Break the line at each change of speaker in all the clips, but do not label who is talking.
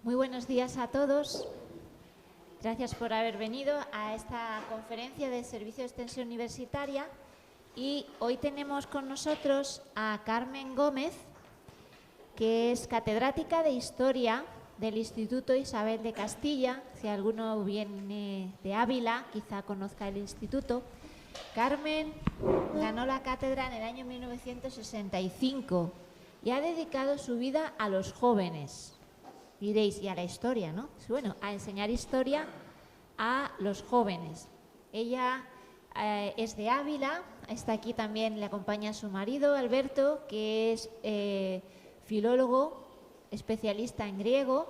Muy buenos días a todos. Gracias por haber venido a esta conferencia de Servicio de Extensión Universitaria. Y hoy tenemos con nosotros a Carmen Gómez, que es catedrática de Historia del Instituto Isabel de Castilla. Si alguno viene de Ávila, quizá conozca el instituto. Carmen ganó la cátedra en el año 1965 y ha dedicado su vida a los jóvenes. Diréis, y a la historia, ¿no? Bueno, a enseñar historia a los jóvenes. Ella es de Ávila, está aquí también, le acompaña su marido, Alberto, que es filólogo, especialista en griego.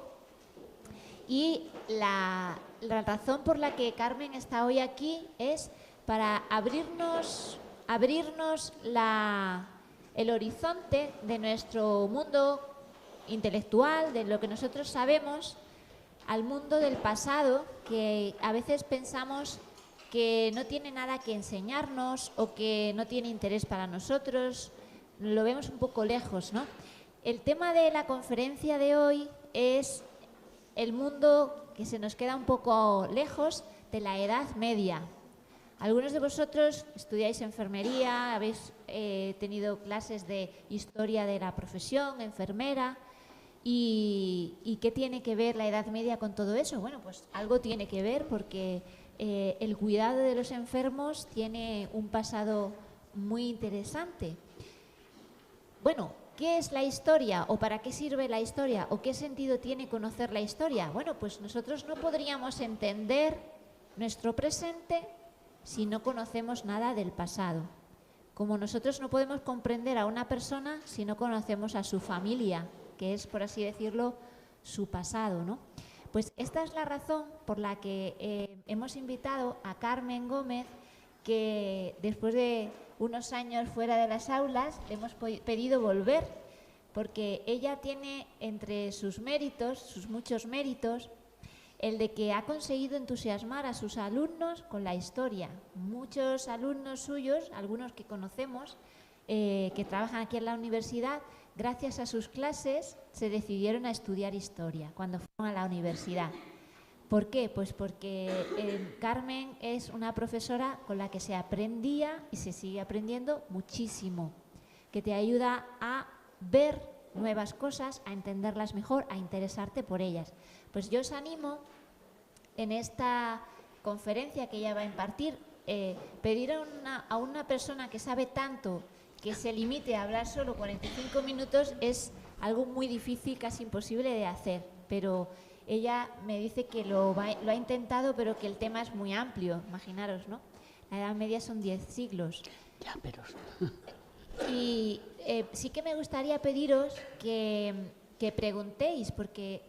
Y la razón por la que Carmen está hoy aquí es para abrirnos el horizonte de nuestro mundo intelectual, de lo que nosotros sabemos, al mundo del pasado, que a veces pensamos que no tiene nada que enseñarnos o que no tiene interés para nosotros, lo vemos un poco lejos, ¿no? El tema de la conferencia de hoy es el mundo que se nos queda un poco lejos de la Edad Media. Algunos de vosotros estudiáis enfermería, habéis tenido clases de historia de la profesión, enfermera. ¿Y qué tiene que ver la Edad Media con todo eso? Bueno, pues algo tiene que ver porque el cuidado de los enfermos tiene un pasado muy interesante. Bueno, ¿qué es la historia o para qué sirve la historia o qué sentido tiene conocer la historia? Bueno, pues nosotros no podríamos entender nuestro presente si no conocemos nada del pasado. Como nosotros no podemos comprender a una persona si no conocemos a su familia, que es, por así decirlo, su pasado, ¿no? Pues esta es la razón por la que hemos invitado a Carmen Gómez, que después de unos años fuera de las aulas le hemos pedido volver, porque ella tiene entre sus méritos, sus muchos méritos, el de que ha conseguido entusiasmar a sus alumnos con la historia. Muchos alumnos suyos, algunos que conocemos, que trabajan aquí en la universidad, gracias a sus clases se decidieron a estudiar historia cuando fueron a la universidad. ¿Por qué? Pues porque Carmen es una profesora con la que se aprendía y se sigue aprendiendo muchísimo, que te ayuda a ver nuevas cosas, a entenderlas mejor, a interesarte por ellas. Pues yo os animo en esta conferencia que ella va a impartir, pedir a una persona que sabe tanto que se limite a hablar solo 45 minutos es algo muy difícil, casi imposible de hacer, pero ella me dice que lo ha intentado, pero que el tema es muy amplio, imaginaros, ¿no? La Edad Media son 10 siglos.
Ya, pero...
Y sí que me gustaría pediros que preguntéis, porque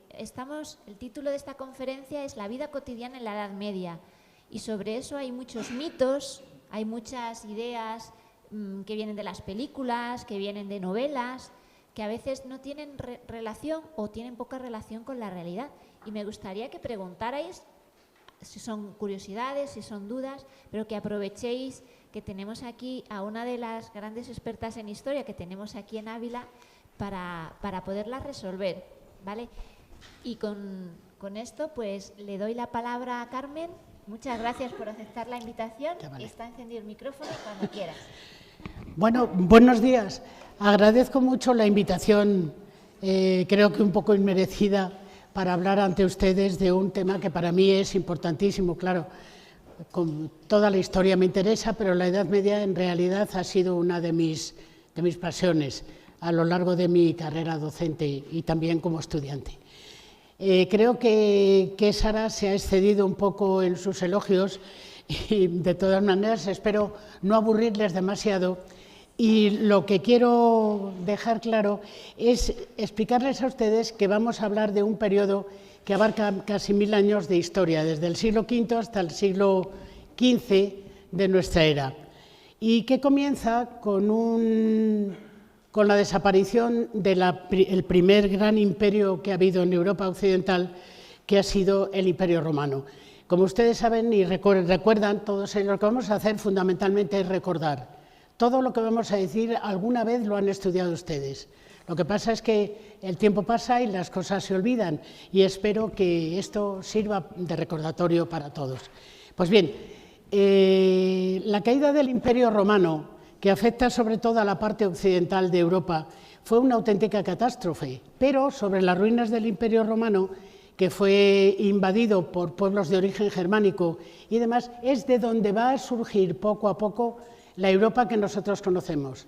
el título de esta conferencia es La vida cotidiana en la Edad Media, y sobre eso hay muchos mitos, hay muchas ideas que vienen de las películas, que vienen de novelas, que a veces no tienen relación o tienen poca relación con la realidad. Y me gustaría que preguntarais si son curiosidades, si son dudas, pero que aprovechéis que tenemos aquí a una de las grandes expertas en historia que tenemos aquí en Ávila para poderlas resolver, ¿vale? Y con esto pues le doy la palabra a Carmen. Muchas gracias por aceptar la invitación.
Vale.
Está encendido el micrófono cuando quieras.
Bueno, buenos días. Agradezco mucho la invitación, creo que un poco inmerecida, para hablar ante ustedes de un tema que para mí es importantísimo. Claro, con toda la historia me interesa, pero la Edad Media en realidad ha sido una de mis pasiones a lo largo de mi carrera docente y también como estudiante. Creo que Sara se ha excedido un poco en sus elogios y de todas maneras espero no aburrirles demasiado, y lo que quiero dejar claro es explicarles a ustedes que vamos a hablar de un periodo que abarca casi 1000 años de historia, desde el siglo V hasta el siglo XV de nuestra era, y que comienza con la desaparición del primer gran imperio que ha habido en Europa occidental, que ha sido el Imperio Romano. Como ustedes saben y recuerdan, todos ellos, lo que vamos a hacer fundamentalmente es recordar. Todo lo que vamos a decir alguna vez lo han estudiado ustedes. Lo que pasa es que el tiempo pasa y las cosas se olvidan, y espero que esto sirva de recordatorio para todos. Pues bien, la caída del Imperio Romano, que afecta sobre todo a la parte occidental de Europa, fue una auténtica catástrofe, pero sobre las ruinas del Imperio Romano, que fue invadido por pueblos de origen germánico y demás, es de donde va a surgir poco a poco la Europa que nosotros conocemos.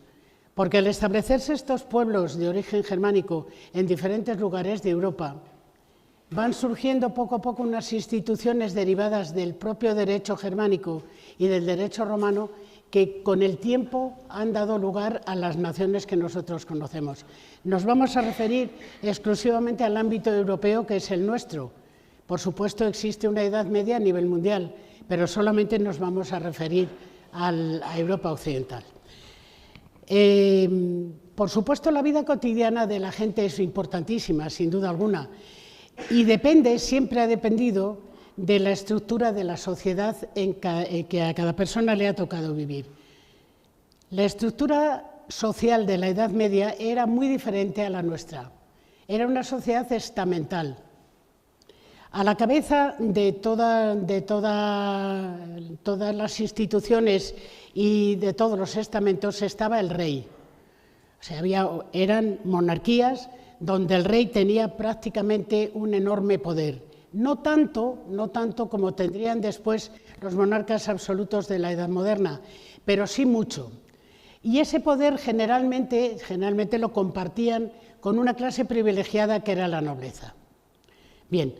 Porque al establecerse estos pueblos de origen germánico en diferentes lugares de Europa, van surgiendo poco a poco unas instituciones derivadas del propio derecho germánico y del derecho romano que con el tiempo han dado lugar a las naciones que nosotros conocemos. Nos vamos a referir exclusivamente al ámbito europeo, que es el nuestro. Por supuesto, existe una Edad Media a nivel mundial, pero solamente nos vamos a referir a Europa occidental. Por supuesto, la vida cotidiana de la gente es importantísima, sin duda alguna, y depende, siempre ha dependido, de la estructura de la sociedad que a cada persona le ha tocado vivir. La estructura social de la Edad Media era muy diferente a la nuestra. Era una sociedad estamental. A la cabeza de todas las instituciones y de todos los estamentos estaba el rey. O sea, eran monarquías donde el rey tenía prácticamente un enorme poder. No tanto como tendrían después los monarcas absolutos de la Edad Moderna, pero sí mucho. Y ese poder generalmente lo compartían con una clase privilegiada que era la nobleza. Bien,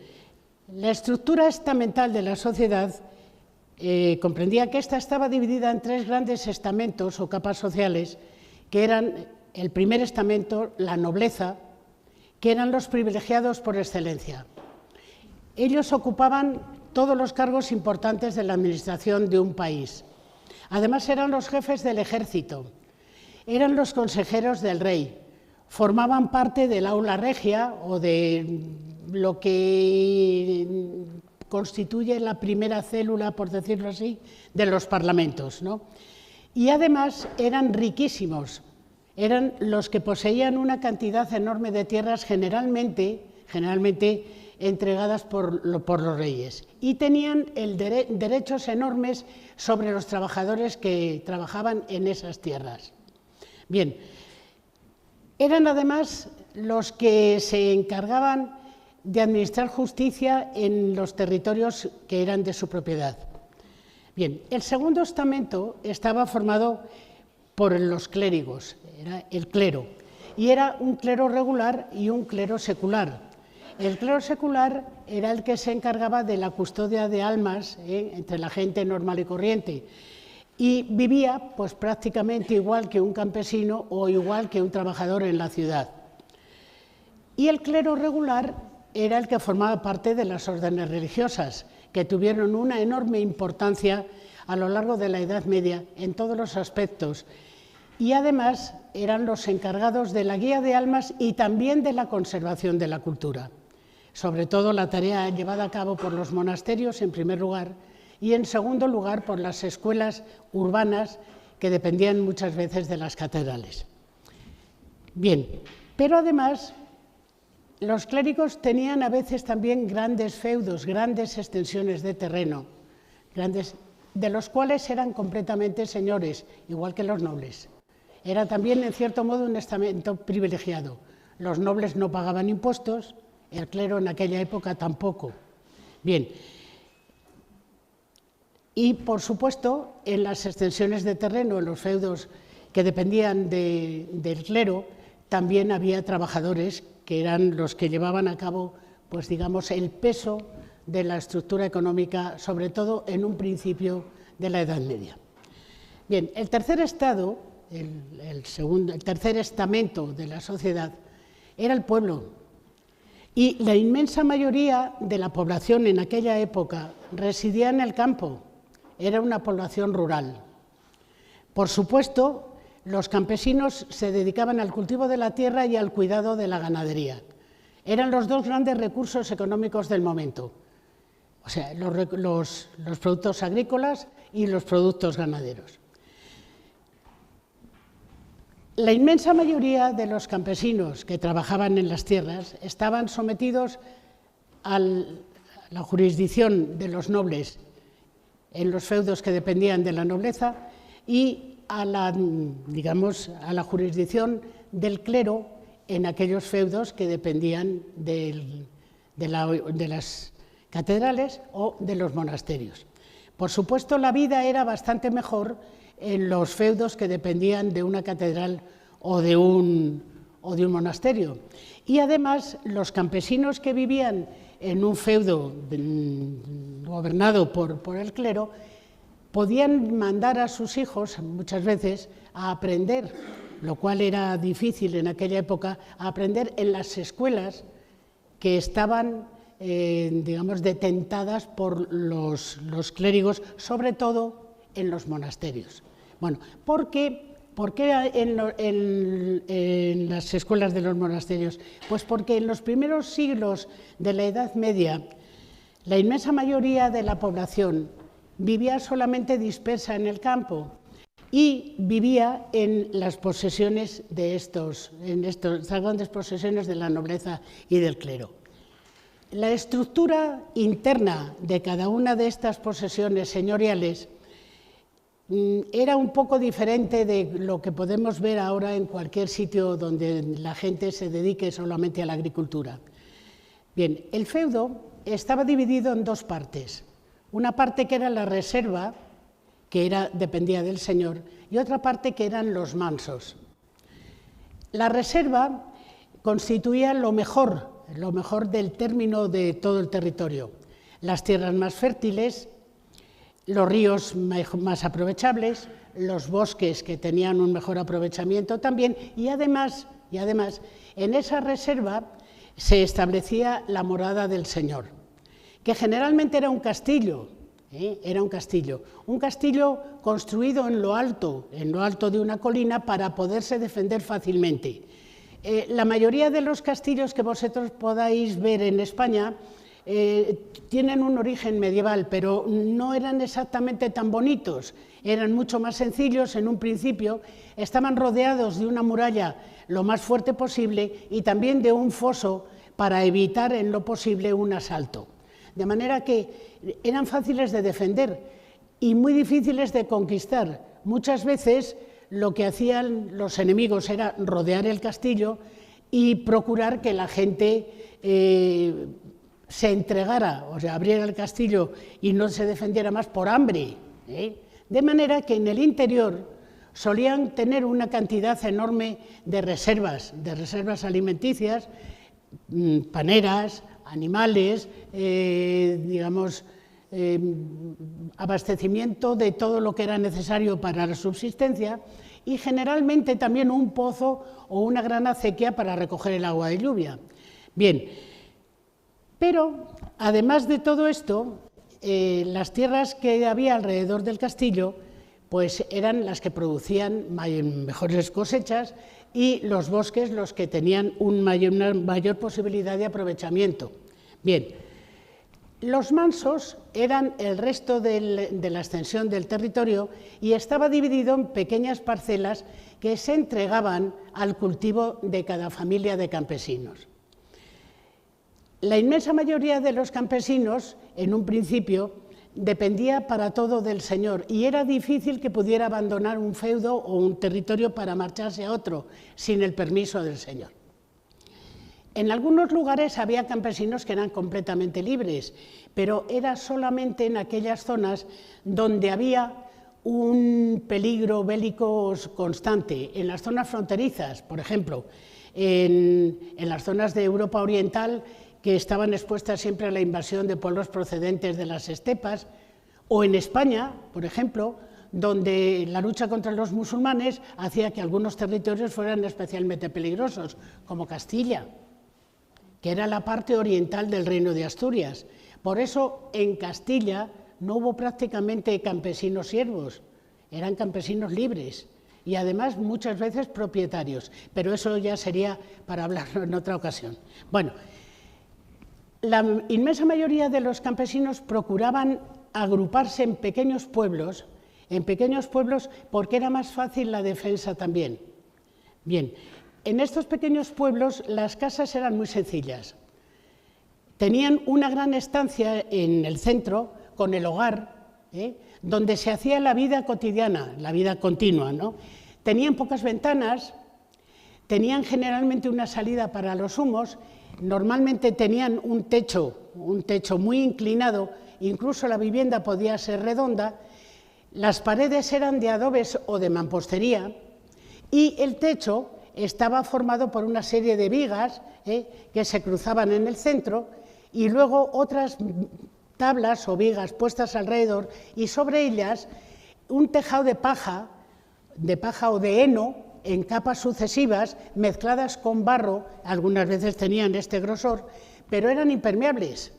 la estructura estamental de la sociedad comprendía que ésta estaba dividida en tres grandes estamentos o capas sociales, que eran el primer estamento, la nobleza, que eran los privilegiados por excelencia. Ellos ocupaban todos los cargos importantes de la administración de un país. Además, eran los jefes del ejército, eran los consejeros del rey, formaban parte del aula regia o de lo que constituye la primera célula, por decirlo así, de los parlamentos, ¿no? Y además eran riquísimos, eran los que poseían una cantidad enorme de tierras, generalmente entregadas por los reyes, y tenían derechos enormes sobre los trabajadores que trabajaban en esas tierras. Bien, eran además los que se encargaban de administrar justicia en los territorios que eran de su propiedad. Bien, el segundo estamento estaba formado por los clérigos, era el clero, y era un clero regular y un clero secular. El clero secular era el que se encargaba de la custodia de almas entre la gente normal y corriente, y vivía pues prácticamente igual que un campesino o igual que un trabajador en la ciudad. Y el clero regular era el que formaba parte de las órdenes religiosas, que tuvieron una enorme importancia a lo largo de la Edad Media en todos los aspectos, y además eran los encargados de la guía de almas y también de la conservación de la cultura. Sobre todo la tarea llevada a cabo por los monasterios en primer lugar y en segundo lugar por las escuelas urbanas que dependían muchas veces de las catedrales. Bien, pero además los clérigos tenían a veces también grandes feudos, grandes extensiones de terreno, de los cuales eran completamente señores, igual que los nobles. Era también en cierto modo un estamento privilegiado. Los nobles no pagaban impuestos, el clero en aquella época tampoco. Bien, y por supuesto en las extensiones de terreno, en los feudos que dependían del clero, también había trabajadores que eran los que llevaban a cabo, pues digamos, el peso de la estructura económica, sobre todo en un principio de la Edad Media. Bien, el tercer estado, el tercer estamento de la sociedad era el pueblo. Y la inmensa mayoría de la población en aquella época residía en el campo, era una población rural. Por supuesto, los campesinos se dedicaban al cultivo de la tierra y al cuidado de la ganadería. Eran los dos grandes recursos económicos del momento, o sea, los productos agrícolas y los productos ganaderos. La inmensa mayoría de los campesinos que trabajaban en las tierras estaban sometidos a la jurisdicción de los nobles en los feudos que dependían de la nobleza y a la jurisdicción del clero en aquellos feudos que dependían de las catedrales o de los monasterios. Por supuesto, la vida era bastante mejor en los feudos que dependían de una catedral o de un monasterio. Y además, los campesinos que vivían en un feudo gobernado por el clero podían mandar a sus hijos muchas veces a aprender, lo cual era difícil en aquella época, a aprender en las escuelas que estaban detentadas por los clérigos, sobre todo en los monasterios. Bueno, ¿por qué en las escuelas de los monasterios? Pues porque en los primeros siglos de la Edad Media, la inmensa mayoría de la población vivía solamente dispersa en el campo y vivía en las posesiones estas grandes posesiones de la nobleza y del clero. La estructura interna de cada una de estas posesiones señoriales era un poco diferente de lo que podemos ver ahora en cualquier sitio donde la gente se dedique solamente a la agricultura. Bien, el feudo estaba dividido en dos partes. Una parte que era la reserva, que dependía del señor, y otra parte que eran los mansos. La reserva constituía lo mejor del término de todo el territorio. Las tierras más fértiles, los ríos más aprovechables, los bosques que tenían un mejor aprovechamiento también, y además en esa reserva se establecía la morada del señor, que generalmente era un castillo, un castillo construido en lo alto de una colina para poderse defender fácilmente. La mayoría de los castillos que vosotros podáis ver en España tienen un origen medieval, pero no eran exactamente tan bonitos, eran mucho más sencillos en un principio, estaban rodeados de una muralla lo más fuerte posible y también de un foso para evitar en lo posible un asalto. De manera que eran fáciles de defender y muy difíciles de conquistar. Muchas veces lo que hacían los enemigos era rodear el castillo y procurar que la gente se entregara, o sea, abriera el castillo y no se defendiera más por hambre. De manera que en el interior solían tener una cantidad enorme de reservas alimenticias, paneras, animales, abastecimiento de todo lo que era necesario para la subsistencia y generalmente también un pozo o una gran acequia para recoger el agua de lluvia. Bien, pero además de todo esto, las tierras que había alrededor del castillo pues eran las que producían mejores cosechas y los bosques los que tenían una mayor posibilidad de aprovechamiento. Bien, los mansos eran el resto de la extensión del territorio y estaba dividido en pequeñas parcelas que se entregaban al cultivo de cada familia de campesinos. La inmensa mayoría de los campesinos, en un principio, dependía para todo del señor y era difícil que pudiera abandonar un feudo o un territorio para marcharse a otro sin el permiso del señor. En algunos lugares había campesinos que eran completamente libres, pero era solamente en aquellas zonas donde había un peligro bélico constante. En las zonas fronterizas, por ejemplo, en las zonas de Europa Oriental, que estaban expuestas siempre a la invasión de pueblos procedentes de las estepas, o en España, por ejemplo, donde la lucha contra los musulmanes hacía que algunos territorios fueran especialmente peligrosos, como Castilla, que era la parte oriental del Reino de Asturias. Por eso, en Castilla no hubo prácticamente campesinos siervos, eran campesinos libres y además muchas veces propietarios, pero eso ya sería para hablarlo en otra ocasión. Bueno, la inmensa mayoría de los campesinos procuraban agruparse en pequeños pueblos porque era más fácil la defensa también. Bien, en estos pequeños pueblos las casas eran muy sencillas. Tenían una gran estancia en el centro, con el hogar, donde se hacía la vida cotidiana, la vida continua, ¿no? Tenían pocas ventanas, tenían generalmente una salida para los humos, normalmente tenían un techo muy inclinado, incluso la vivienda podía ser redonda, las paredes eran de adobes o de mampostería y el techo estaba formado por una serie de vigas que se cruzaban en el centro y luego otras tablas o vigas puestas alrededor y sobre ellas un tejado de paja o de heno en capas sucesivas mezcladas con barro, algunas veces tenían este grosor, pero eran impermeables.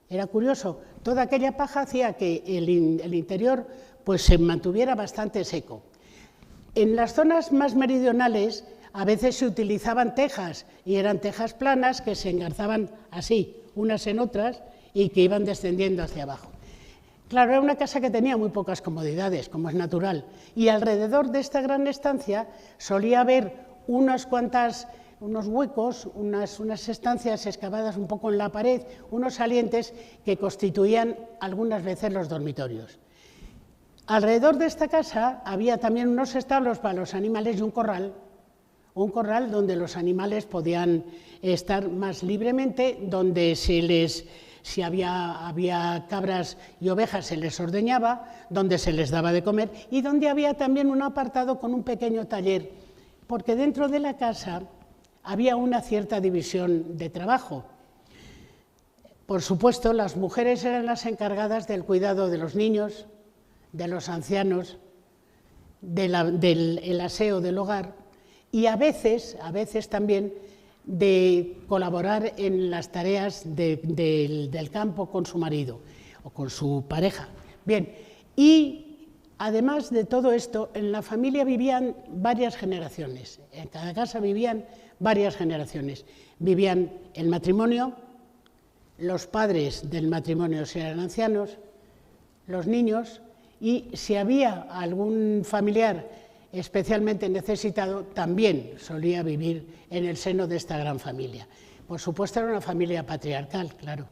Era curioso, toda aquella paja hacía que el interior pues, se mantuviera bastante seco. En las zonas más meridionales a veces se utilizaban tejas y eran tejas planas que se engarzaban así, unas en otras, y que iban descendiendo hacia abajo. Claro, era una casa que tenía muy pocas comodidades, como es natural, y alrededor de esta gran estancia solía haber unos huecos, unas estancias excavadas un poco en la pared, unos salientes que constituían algunas veces los dormitorios. Alrededor de esta casa había también unos establos para los animales y un corral donde los animales podían estar más libremente, donde si había cabras y ovejas se les ordeñaba, donde se les daba de comer y donde había también un apartado con un pequeño taller, porque dentro de la casa había una cierta división de trabajo. Por supuesto, las mujeres eran las encargadas del cuidado de los niños, de los ancianos, del aseo del hogar y a veces también de colaborar en las tareas del campo con su marido o con su pareja. Bien, y además de todo esto, en la familia vivían varias generaciones, en cada casa vivían varias generaciones. Vivían el matrimonio, los padres del matrimonio si eran ancianos, los niños y si había algún familiar especialmente necesitado, también solía vivir en el seno de esta gran familia. Por supuesto era una familia patriarcal, claro.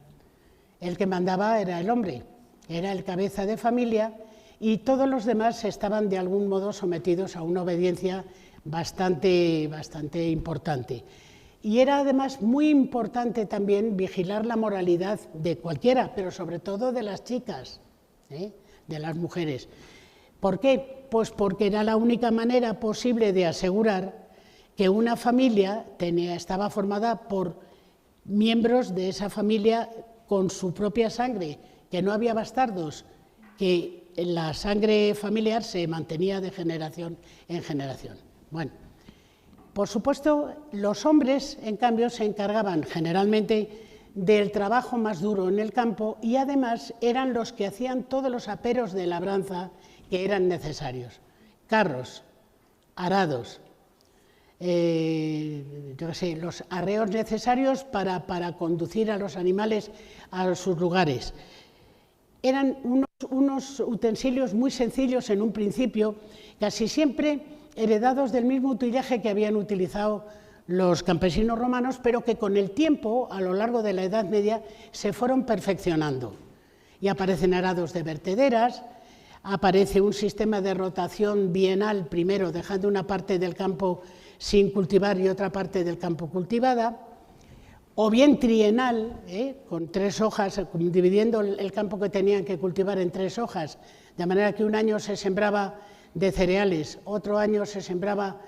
El que mandaba era el hombre, era el cabeza de familia y todos los demás estaban de algún modo sometidos a una obediencia bastante importante. Y era además muy importante también vigilar la moralidad de cualquiera, pero sobre todo de las chicas, de las mujeres. ¿Por qué? Pues porque era la única manera posible de asegurar que una familia estaba formada por miembros de esa familia con su propia sangre, que no había bastardos, que la sangre familiar se mantenía de generación en generación. Bueno, por supuesto, los hombres, en cambio, se encargaban generalmente del trabajo más duro en el campo y además eran los que hacían todos los aperos de labranza que eran necesarios. Carros, arados, los arreos necesarios para conducir a los animales a sus lugares. Eran unos utensilios muy sencillos en un principio, casi siempre heredados del mismo utillaje que habían utilizado los campesinos romanos, pero que con el tiempo, a lo largo de la Edad Media, se fueron perfeccionando. Y aparecen arados de vertederas, aparece un sistema de rotación bienal, primero dejando una parte del campo sin cultivar y otra parte del campo cultivada, o bien trienal, con 3 hojas, dividiendo el campo que tenían que cultivar en 3 hojas, de manera que un año se sembraba de cereales, otro año se sembraba,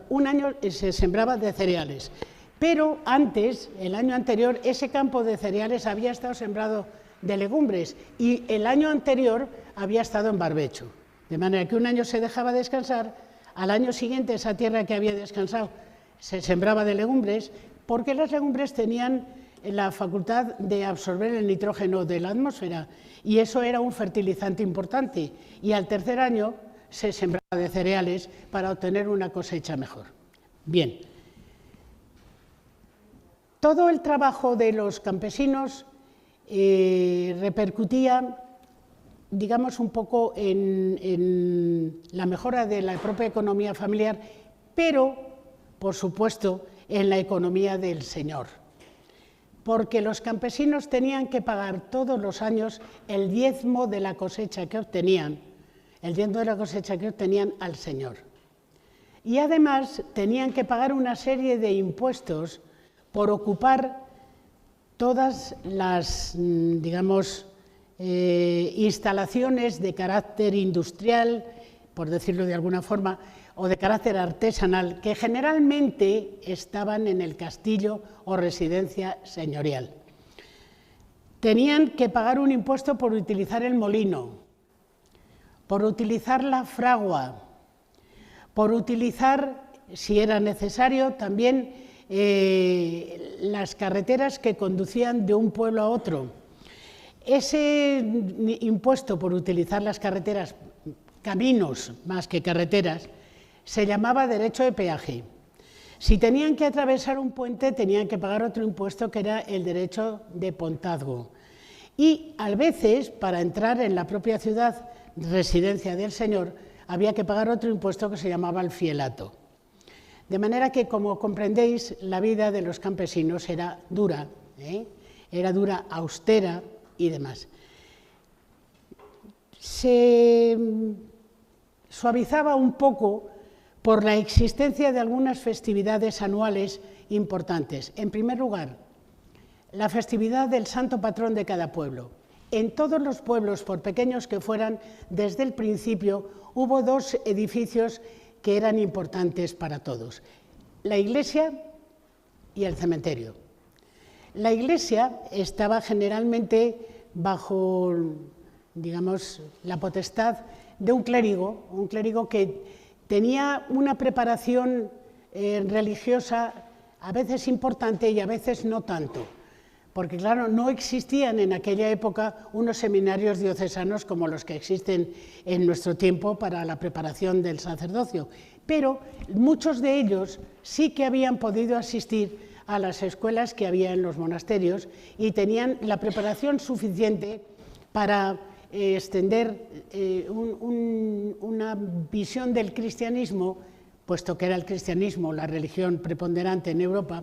un año se sembraba de cereales, pero antes, el año anterior, ese campo de cereales había estado sembrado de legumbres y el año anterior había estado en barbecho, de manera que un año se dejaba descansar, al año siguiente esa tierra que había descansado se sembraba de legumbres, porque las legumbres tenían la facultad de absorber el nitrógeno de la atmósfera y eso era un fertilizante importante y al tercer año se sembraba de cereales para obtener una cosecha mejor. Bien, todo el trabajo de los campesinos repercutía, digamos, un poco en la mejora de la propia economía familiar pero, por supuesto, en la economía del señor, porque los campesinos tenían que pagar todos los años el diezmo de la cosecha que obtenían, al señor. Y además tenían que pagar una serie de impuestos por ocupar todas las, digamos, instalaciones de carácter industrial, por decirlo de alguna forma, o de carácter artesanal, que generalmente estaban en el castillo o residencia señorial. Tenían que pagar un impuesto por utilizar el molino, por utilizar la fragua, por utilizar, si era necesario, también las carreteras que conducían de un pueblo a otro. Ese impuesto por utilizar las carreteras, caminos más que carreteras, se llamaba derecho de peaje. Si tenían que atravesar un puente, tenían que pagar otro impuesto que era el derecho de pontazgo. Y a veces, para entrar en la propia ciudad, residencia del señor, había que pagar otro impuesto que se llamaba el fielato. De manera que, como comprendéis, la vida de los campesinos era dura, austera y demás. Se suavizaba un poco por la existencia de algunas festividades anuales importantes. En primer lugar, la festividad del santo patrón de cada pueblo. En todos los pueblos, por pequeños que fueran, desde el principio hubo dos edificios que eran importantes para todos: la iglesia y el cementerio. La iglesia estaba generalmente bajo, digamos, la potestad de un clérigo que tenía una preparación religiosa a veces importante y a veces no tanto, porque claro, no existían en aquella época unos seminarios diocesanos como los que existen en nuestro tiempo para la preparación del sacerdocio, pero muchos de ellos sí que habían podido asistir a las escuelas que había en los monasterios y tenían la preparación suficiente para extender una visión del cristianismo, puesto que era el cristianismo la religión preponderante en Europa,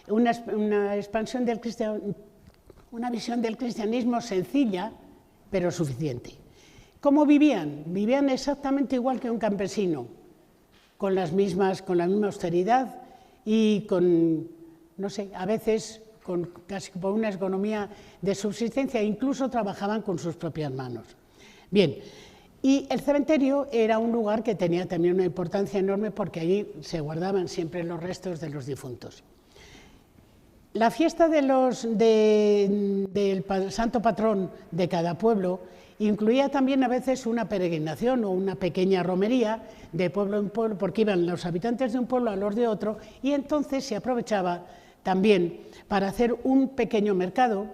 una visión del cristianismo sencilla, pero suficiente. ¿Cómo vivían? Vivían exactamente igual que un campesino, con la misma austeridad y con, no sé, a veces casi por una economía de subsistencia, incluso trabajaban con sus propias manos. Bien, y el cementerio era un lugar que tenía también una importancia enorme porque allí se guardaban siempre los restos de los difuntos. La fiesta del santo patrón de cada pueblo incluía también a veces una peregrinación o una pequeña romería de pueblo en pueblo, porque iban los habitantes de un pueblo a los de otro, y entonces se aprovechaba también para hacer un pequeño mercado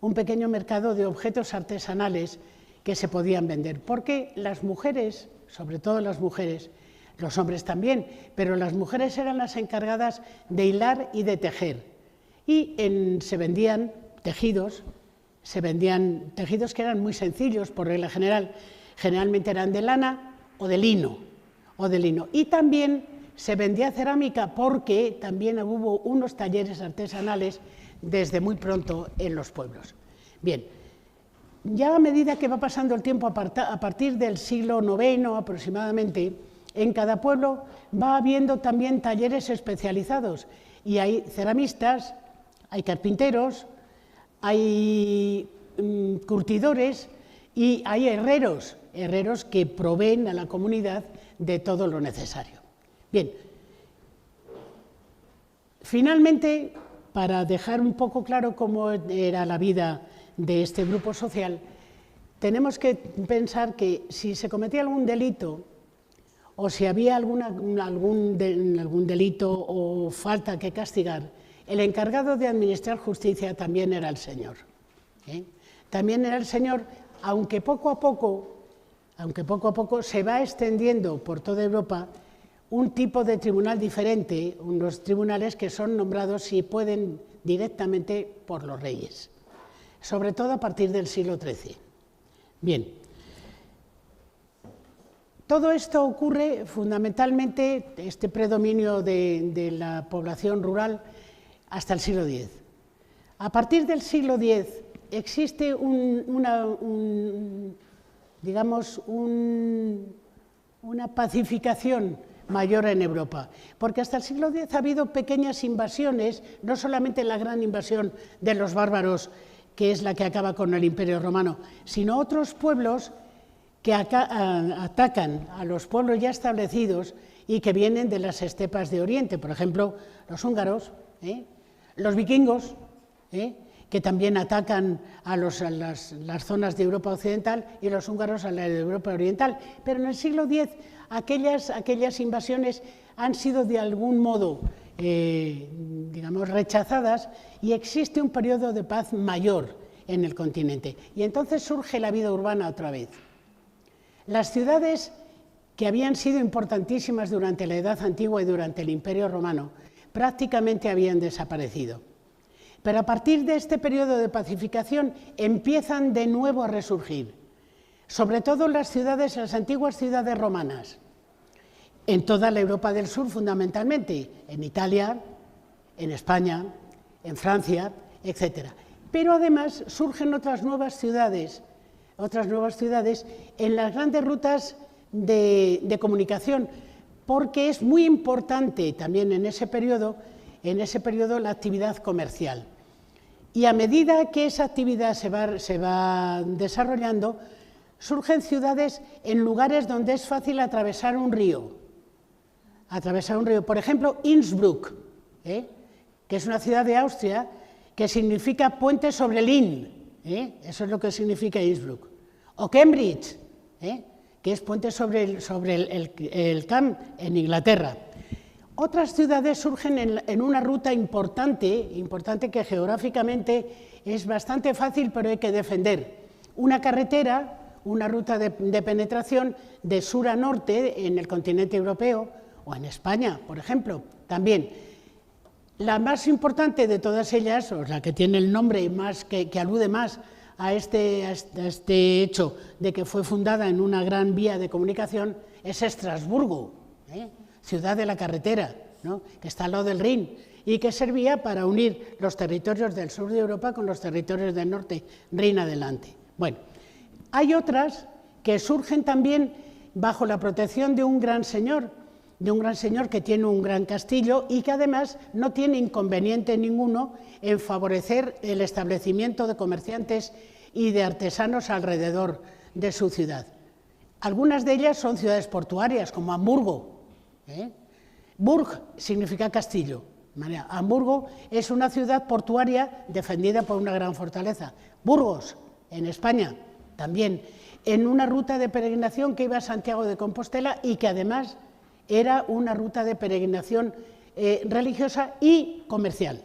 de objetos artesanales que se podían vender, porque las mujeres, sobre todo las mujeres, los hombres también, pero las mujeres eran las encargadas de hilar y de tejer, y se vendían tejidos que eran muy sencillos, por regla general, generalmente eran de lana o de lino, y también se vendía cerámica porque también hubo unos talleres artesanales desde muy pronto en los pueblos. Bien, ya a medida que va pasando el tiempo, a partir del siglo IX aproximadamente, en cada pueblo va habiendo también talleres especializados y hay ceramistas, hay carpinteros, hay curtidores y hay herreros que proveen a la comunidad de todo lo necesario. Bien, finalmente, para dejar un poco claro cómo era la vida de este grupo social, tenemos que pensar que si se cometía algún delito o si había algún delito o falta que castigar, el encargado de administrar justicia también era el señor. También era el señor, aunque poco a poco se va extendiendo por toda Europa un tipo de tribunal diferente, unos tribunales que son nombrados, si pueden, directamente por los reyes, sobre todo a partir del siglo XIII. Bien, Todo esto ocurre fundamentalmente, este predominio de la población rural, hasta el siglo X. A partir del siglo X existe una pacificación mayor en Europa, porque hasta el siglo X ha habido pequeñas invasiones, no solamente la gran invasión de los bárbaros, que es la que acaba con el Imperio Romano, sino otros pueblos que atacan a los pueblos ya establecidos y que vienen de las estepas de Oriente, por ejemplo, los húngaros, los vikingos, que también atacan a las zonas de Europa Occidental, y los húngaros a la de Europa Oriental. Pero en el siglo X aquellas invasiones han sido de algún modo rechazadas, y existe un periodo de paz mayor en el continente. Y entonces surge la vida urbana otra vez. Las ciudades que habían sido importantísimas durante la Edad Antigua y durante el Imperio Romano prácticamente habían desaparecido. Pero a partir de este periodo de pacificación empiezan de nuevo a resurgir, sobre todo las antiguas ciudades romanas, en toda la Europa del Sur fundamentalmente, en Italia, en España, en Francia, etc. Pero además surgen otras nuevas ciudades en las grandes rutas de comunicación, porque es muy importante también en ese periodo la actividad comercial. Y a medida que esa actividad se va desarrollando, surgen ciudades en lugares donde es fácil atravesar un río. Por ejemplo, Innsbruck, que es una ciudad de Austria, que significa puente sobre el Inn, eso es lo que significa Innsbruck. O Cambridge, que es puente sobre el Cam en Inglaterra. Otras ciudades surgen en una ruta importante que geográficamente es bastante fácil, pero hay que defender. Una carretera, una ruta de penetración de sur a norte en el continente europeo, o en España, por ejemplo, también. La más importante de todas ellas, o la que tiene el nombre más que alude más a este hecho de que fue fundada en una gran vía de comunicación, es Estrasburgo, ciudad de la carretera, que está al lado del Rin, y que servía para unir los territorios del sur de Europa con los territorios del norte, Rin adelante. Bueno, hay otras que surgen también bajo la protección de un gran señor que tiene un gran castillo y que además no tiene inconveniente ninguno en favorecer el establecimiento de comerciantes y de artesanos alrededor de su ciudad. Algunas de ellas son ciudades portuarias, como Hamburgo. Burg significa castillo. Hamburgo es una ciudad portuaria defendida por una gran fortaleza. Burgos, en España, también, en una ruta de peregrinación que iba a Santiago de Compostela y que además era una ruta de peregrinación religiosa y comercial,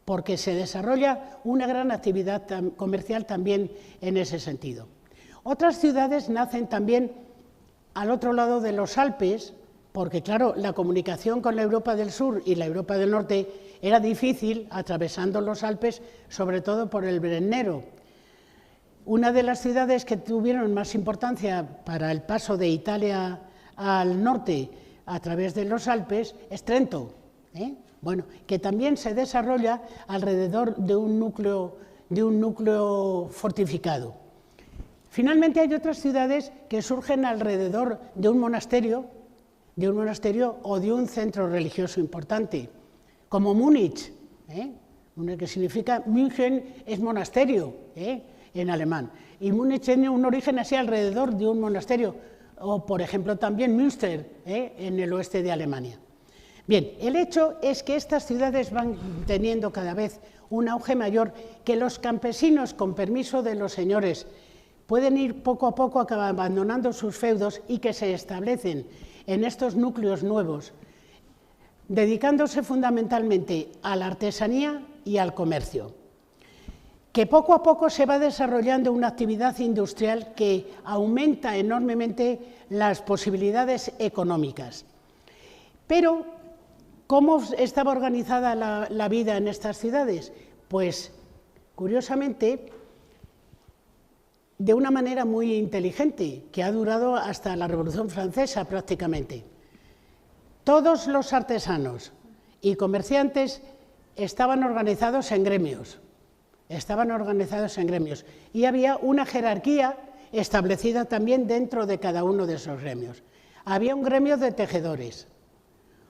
porque se desarrolla una gran actividad comercial también en ese sentido. Otras ciudades nacen también al otro lado de los Alpes, porque claro, la comunicación con la Europa del Sur y la Europa del Norte era difícil atravesando los Alpes, sobre todo por el Brennero. Una de las ciudades que tuvieron más importancia para el paso de Italia al norte a través de los Alpes es Trento, bueno, que también se desarrolla alrededor de un núcleo fortificado. Finalmente hay otras ciudades que surgen alrededor de un monasterio o de un centro religioso importante, como Múnich, que significa München es monasterio en alemán, y Múnich tiene un origen así alrededor de un monasterio, o por ejemplo también Münster, en el oeste de Alemania. Bien, el hecho es que estas ciudades van teniendo cada vez un auge mayor, que los campesinos, con permiso de los señores, pueden ir poco a poco abandonando sus feudos y que se establecen en estos núcleos nuevos, dedicándose fundamentalmente a la artesanía y al comercio, que poco a poco se va desarrollando una actividad industrial que aumenta enormemente las posibilidades económicas. Pero, ¿cómo estaba organizada la vida en estas ciudades? Pues, curiosamente, de una manera muy inteligente, que ha durado hasta la Revolución Francesa prácticamente. Todos los artesanos y comerciantes estaban organizados en gremios, y había una jerarquía establecida también dentro de cada uno de esos gremios. Había un gremio de tejedores,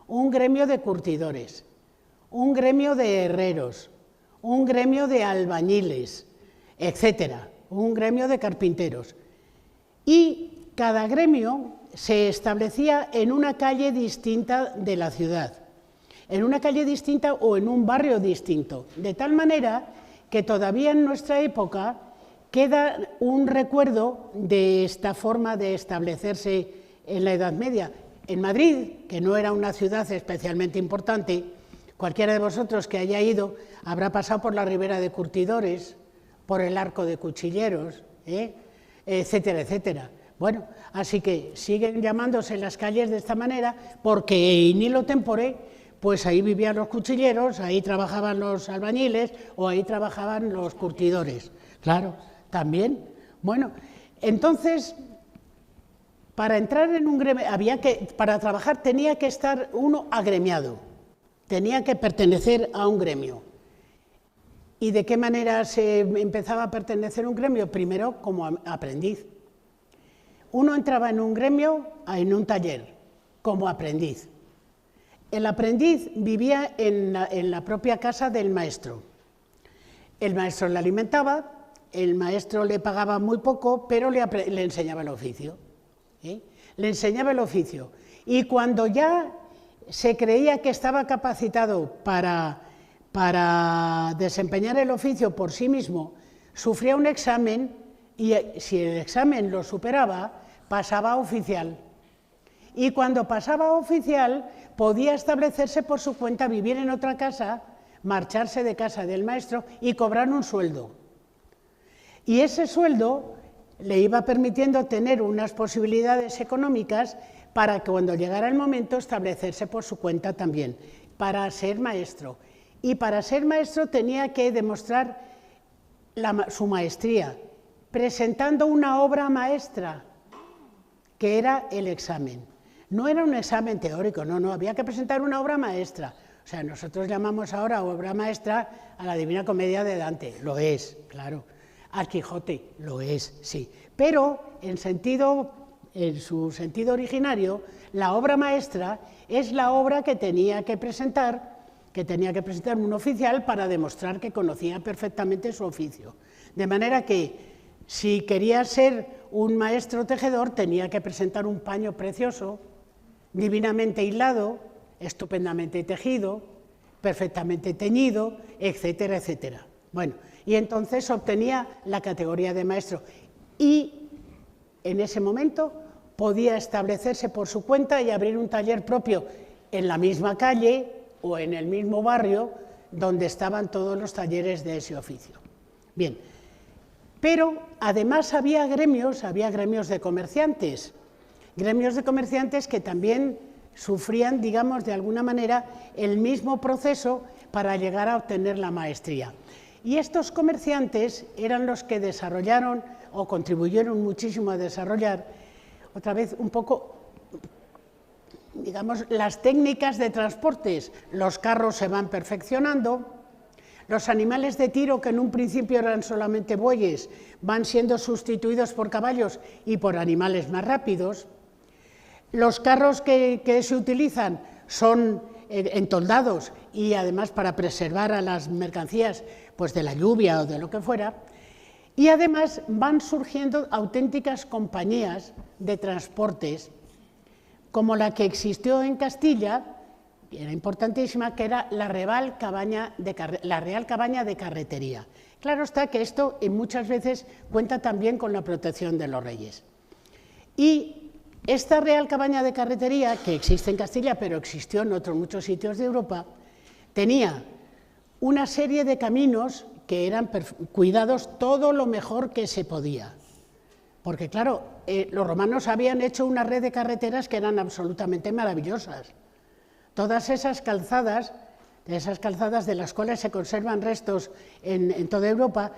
un gremio de curtidores, un gremio de herreros, un gremio de albañiles, etcétera, un gremio de carpinteros. Y cada gremio se establecía en una calle distinta de la ciudad, en una calle distinta o en un barrio distinto, de tal manera que todavía en nuestra época queda un recuerdo de esta forma de establecerse en la Edad Media. En Madrid, que no era una ciudad especialmente importante, cualquiera de vosotros que haya ido habrá pasado por la Ribera de Curtidores, por el Arco de Cuchilleros, etcétera, etcétera. Bueno, así que siguen llamándose las calles de esta manera porque in illo tempore, pues ahí vivían los cuchilleros, ahí trabajaban los albañiles o ahí trabajaban los curtidores. Claro, también. Bueno, entonces, para entrar en un gremio, para trabajar tenía que estar uno agremiado, tenía que pertenecer a un gremio. ¿Y de qué manera se empezaba a pertenecer a un gremio? Primero, como aprendiz. Uno entraba en un gremio, en un taller, como aprendiz. El aprendiz vivía en la propia casa del maestro. El maestro le alimentaba, el maestro le pagaba muy poco, pero le enseñaba el oficio. Le enseñaba el oficio. Y cuando ya se creía que estaba capacitado para desempeñar el oficio por sí mismo, sufría un examen y si el examen lo superaba, pasaba a oficial. Y cuando pasaba a oficial, podía establecerse por su cuenta, vivir en otra casa, marcharse de casa del maestro y cobrar un sueldo. Y ese sueldo le iba permitiendo tener unas posibilidades económicas para que cuando llegara el momento establecerse por su cuenta también, para ser maestro. Y para ser maestro tenía que demostrar su maestría, presentando una obra maestra, que era el examen. No era un examen teórico, no, había que presentar una obra maestra. O sea, nosotros llamamos ahora obra maestra a la Divina Comedia de Dante, lo es, claro. Al Quijote, lo es, sí. Pero en su sentido originario, la obra maestra es la obra que tenía que presentar un oficial para demostrar que conocía perfectamente su oficio. De manera que, si quería ser un maestro tejedor, tenía que presentar un paño precioso, divinamente hilado, estupendamente tejido, perfectamente teñido, etcétera, etcétera. Bueno, y entonces obtenía la categoría de maestro y en ese momento podía establecerse por su cuenta y abrir un taller propio en la misma calle o en el mismo barrio donde estaban todos los talleres de ese oficio. Bien, pero además había gremios de comerciantes que también sufrían, digamos, de alguna manera, el mismo proceso para llegar a obtener la maestría. Y estos comerciantes eran los que desarrollaron o contribuyeron muchísimo a desarrollar, otra vez un poco, digamos, las técnicas de transportes. Los carros se van perfeccionando, los animales de tiro, que en un principio eran solamente bueyes, van siendo sustituidos por caballos y por animales más rápidos. Los carros que se utilizan son entoldados y además para preservar a las mercancías pues de la lluvia o de lo que fuera. Y además van surgiendo auténticas compañías de transportes, como la que existió en Castilla, que era importantísima, que era la Real Cabaña de Carretería. Claro está que esto muchas veces cuenta también con la protección de los reyes. Y esta Real Cabaña de Carretería, que existe en Castilla, pero existió en otros muchos sitios de Europa, tenía una serie de caminos que eran cuidados todo lo mejor que se podía. Porque claro, los romanos habían hecho una red de carreteras que eran absolutamente maravillosas. Todas esas calzadas de las cuales se conservan restos en toda Europa,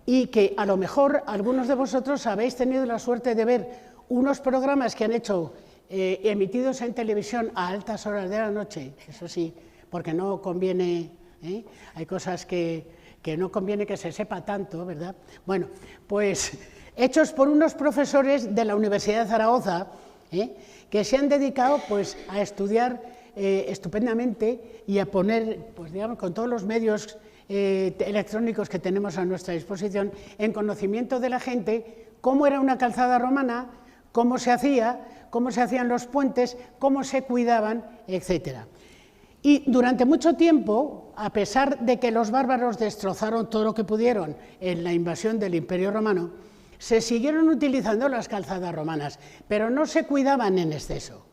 y que a lo mejor algunos de vosotros habéis tenido la suerte de ver unos programas que han hecho emitidos en televisión a altas horas de la noche, eso sí, porque no conviene, hay cosas que no conviene que se sepa tanto, ¿verdad? Bueno, pues hechos por unos profesores de la Universidad de Zaragoza, que se han dedicado pues, a estudiar estupendamente y a poner, pues, digamos, con todos los medios electrónicos que tenemos a nuestra disposición, en conocimiento de la gente, cómo era una calzada romana, cómo se hacían los puentes, cómo se cuidaban, etc. Y durante mucho tiempo, a pesar de que los bárbaros destrozaron todo lo que pudieron en la invasión del Imperio Romano, se siguieron utilizando las calzadas romanas, pero no se cuidaban en exceso.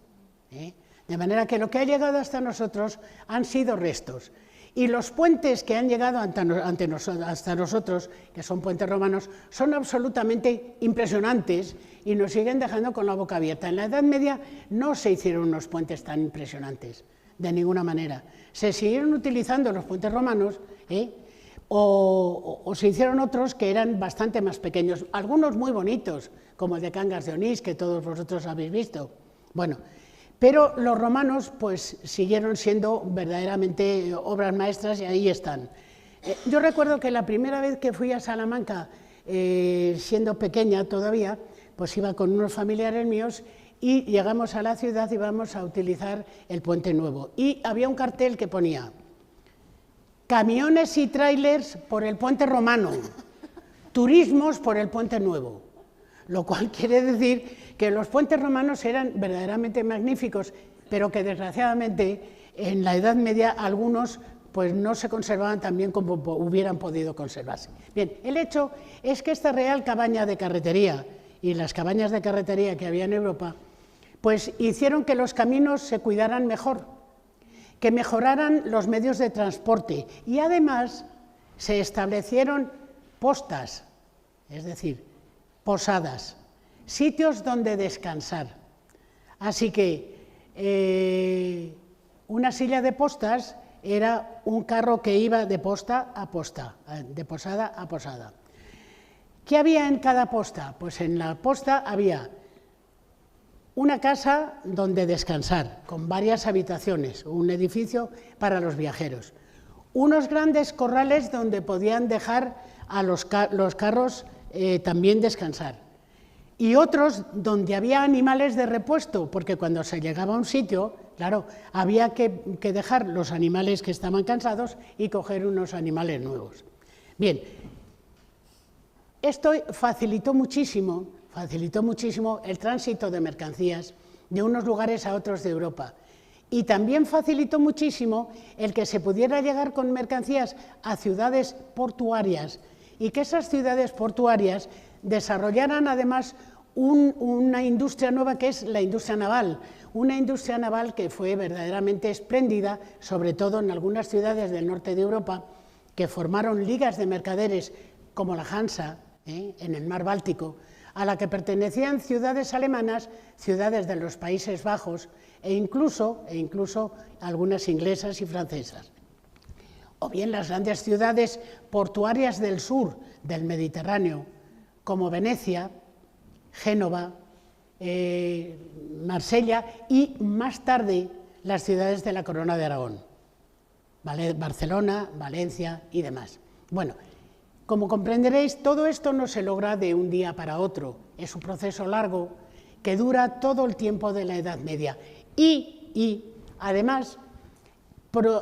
De manera que lo que ha llegado hasta nosotros han sido restos. Y los puentes que han llegado hasta nosotros, que son puentes romanos, son absolutamente impresionantes y nos siguen dejando con la boca abierta. En la Edad Media no se hicieron unos puentes tan impresionantes, de ninguna manera. Se siguieron utilizando los puentes romanos, o se hicieron otros que eran bastante más pequeños, algunos muy bonitos, como el de Cangas de Onís, que todos vosotros habéis visto. Bueno, pero los romanos pues siguieron siendo verdaderamente obras maestras y ahí están. Yo recuerdo que la primera vez que fui a Salamanca, siendo pequeña todavía, pues iba con unos familiares míos y llegamos a la ciudad y íbamos a utilizar el Puente Nuevo. Y había un cartel que ponía: camiones y trailers por el Puente Romano, turismos por el Puente Nuevo. Lo cual quiere decir que los puentes romanos eran verdaderamente magníficos, pero que desgraciadamente en la Edad Media algunos pues no se conservaban tan bien como hubieran podido conservarse. Bien, el hecho es que esta real cabaña de carretería y las cabañas de carretería que había en Europa, pues hicieron que los caminos se cuidaran mejor, que mejoraran los medios de transporte y además se establecieron postas, es decir, posadas, sitios donde descansar. Así que una silla de postas era un carro que iba de posta a posta, de posada a posada. ¿Qué había en cada posta? Pues en la posta había una casa donde descansar, con varias habitaciones, un edificio para los viajeros, unos grandes corrales donde podían dejar a los carros también descansar, y otros donde había animales de repuesto, porque cuando se llegaba a un sitio, claro, había que dejar los animales que estaban cansados y coger unos animales nuevos. Bien, esto facilitó muchísimo el tránsito de mercancías de unos lugares a otros de Europa, y también facilitó muchísimo el que se pudiera llegar con mercancías a ciudades portuarias, y que esas ciudades portuarias desarrollaran además una industria nueva que es la industria naval, una industria naval que fue verdaderamente espléndida, sobre todo en algunas ciudades del norte de Europa, que formaron ligas de mercaderes como la Hansa, en el mar Báltico, a la que pertenecían ciudades alemanas, ciudades de los Países Bajos e incluso algunas inglesas y francesas. O bien las grandes ciudades portuarias del sur del Mediterráneo, como Venecia, Génova, Marsella y más tarde las ciudades de la Corona de Aragón, Barcelona, Valencia y demás. Bueno, como comprenderéis, todo esto no se logra de un día para otro, es un proceso largo que dura todo el tiempo de la Edad Media y además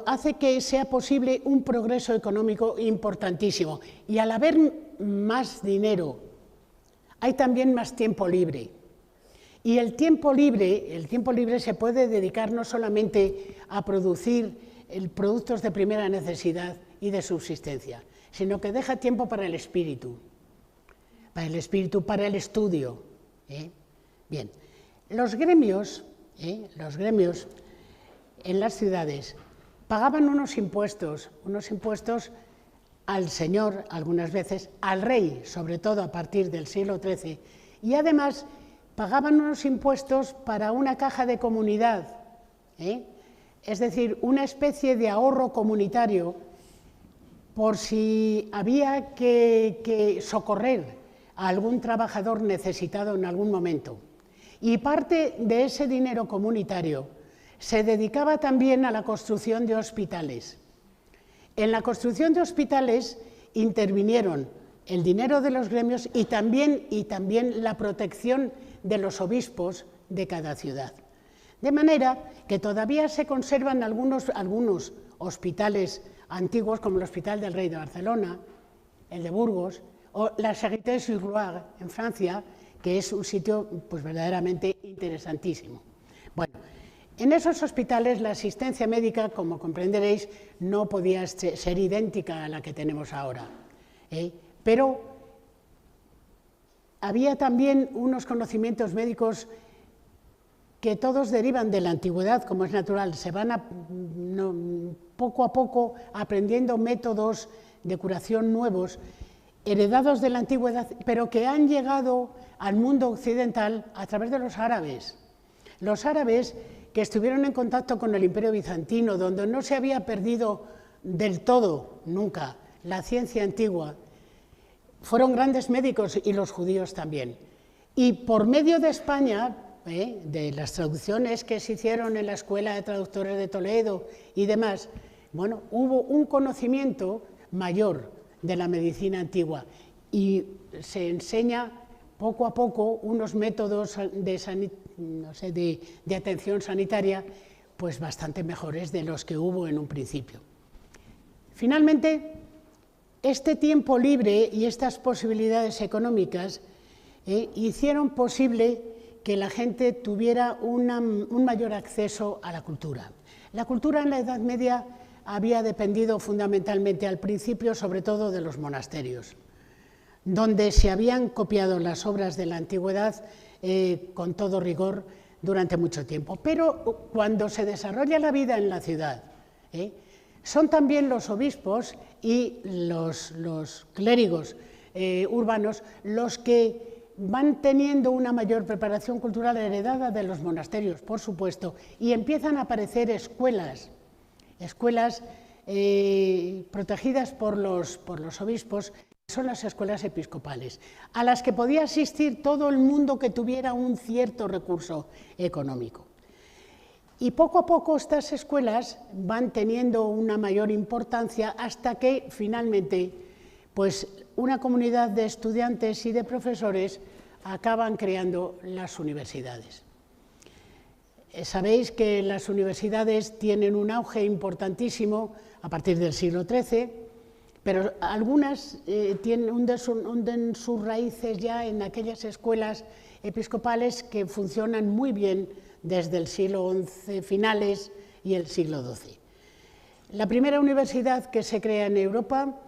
hace que sea posible un progreso económico importantísimo, y al haber más dinero hay también más tiempo libre, y el tiempo libre se puede dedicar no solamente a producir productos de primera necesidad y de subsistencia, sino que deja tiempo para el espíritu, para el estudio. Bien, los gremios en las ciudades pagaban unos impuestos al señor, algunas veces, al rey, sobre todo a partir del siglo XIII, y además pagaban unos impuestos para una caja de comunidad, es decir, una especie de ahorro comunitario por si había que socorrer a algún trabajador necesitado en algún momento. Y parte de ese dinero comunitario se dedicaba también a la construcción de hospitales. En la construcción de hospitales intervinieron el dinero de los gremios y también la protección de los obispos de cada ciudad. De manera que todavía se conservan algunos hospitales antiguos, como el Hospital del Rey de Barcelona, el de Burgos, o la Charité-sur-Loire en Francia, que es un sitio pues, verdaderamente interesantísimo. Bueno, en esos hospitales la asistencia médica, como comprenderéis, no podía ser idéntica a la que tenemos ahora, pero había también unos conocimientos médicos que todos derivan de la antigüedad, como es natural. Se van poco a poco aprendiendo métodos de curación nuevos, heredados de la antigüedad, pero que han llegado al mundo occidental a través de los árabes. Los árabes que estuvieron en contacto con el Imperio Bizantino, donde no se había perdido del todo, nunca, la ciencia antigua, fueron grandes médicos, y los judíos también. Y por medio de España, de las traducciones que se hicieron en la Escuela de Traductores de Toledo y demás, bueno, hubo un conocimiento mayor de la medicina antigua y se enseña poco a poco unos métodos de atención sanitaria pues bastante mejores de los que hubo en un principio. Finalmente, este tiempo libre y estas posibilidades económicas hicieron posible que la gente tuviera un mayor acceso a la cultura. La cultura en la Edad Media había dependido fundamentalmente al principio, sobre todo, de los monasterios, donde se habían copiado las obras de la antigüedad con todo rigor durante mucho tiempo. Pero cuando se desarrolla la vida en la ciudad, son también los obispos y los clérigos urbanos los que van teniendo una mayor preparación cultural heredada de los monasterios, por supuesto, y empiezan a aparecer escuelas protegidas por los obispos, son las escuelas episcopales, a las que podía asistir todo el mundo que tuviera un cierto recurso económico. Y poco a poco estas escuelas van teniendo una mayor importancia hasta que finalmente pues, una comunidad de estudiantes y de profesores acaban creando las universidades. Sabéis que las universidades tienen un auge importantísimo a partir del siglo XIII, pero algunas hunden sus raíces ya en aquellas escuelas episcopales que funcionan muy bien desde el siglo XI finales y el siglo XII. La primera universidad que se crea en Europa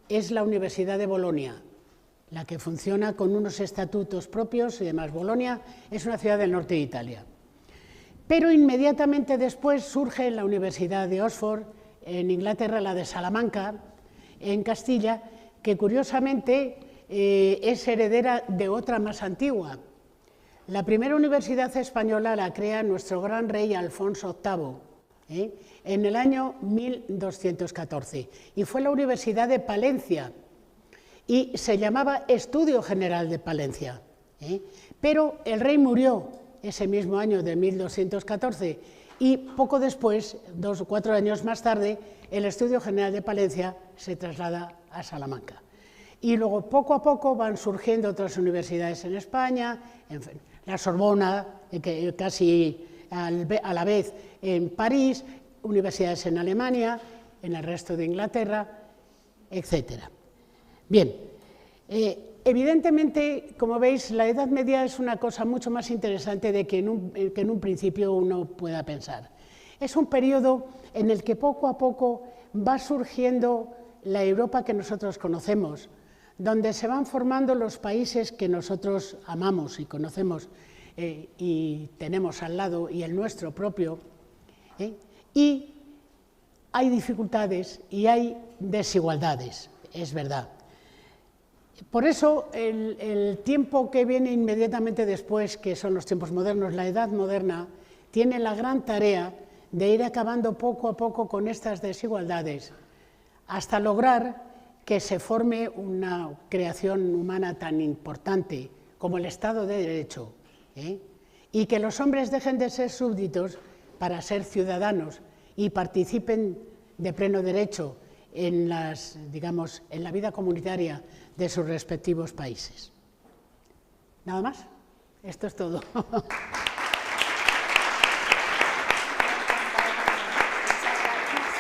es la Universidad de Bolonia, la que funciona con unos estatutos propios y demás. Bolonia es una ciudad del norte de Italia. Pero inmediatamente después surge la Universidad de Oxford, en Inglaterra la de Salamanca, en Castilla, que curiosamente es heredera de otra más antigua. La primera universidad española la crea nuestro gran rey Alfonso VIII, en el año 1214, y fue la Universidad de Palencia, y se llamaba Estudio General de Palencia. Pero el rey murió ese mismo año de 1214, y poco después, 2 o 4 años más tarde, el Estudio General de Palencia se traslada a Salamanca. Y luego, poco a poco, van surgiendo otras universidades en España, en fin, la Sorbona, casi a la vez en París, universidades en Alemania, en el resto de Inglaterra, etc. Bien, evidentemente, como veis, la Edad Media es una cosa mucho más interesante de que en un principio uno pueda pensar. Es un periodo en el que poco a poco va surgiendo la Europa que nosotros conocemos, donde se van formando los países que nosotros amamos y conocemos y tenemos al lado, y el nuestro propio, y hay dificultades y hay desigualdades, es verdad. Por eso el tiempo que viene inmediatamente después, que son los tiempos modernos, la Edad Moderna, tiene la gran tarea de ir acabando poco a poco con estas desigualdades, hasta lograr que se forme una creación humana tan importante como el Estado de Derecho, y que los hombres dejen de ser súbditos para ser ciudadanos y participen de pleno derecho en la vida comunitaria de sus respectivos países. Nada más, esto es todo.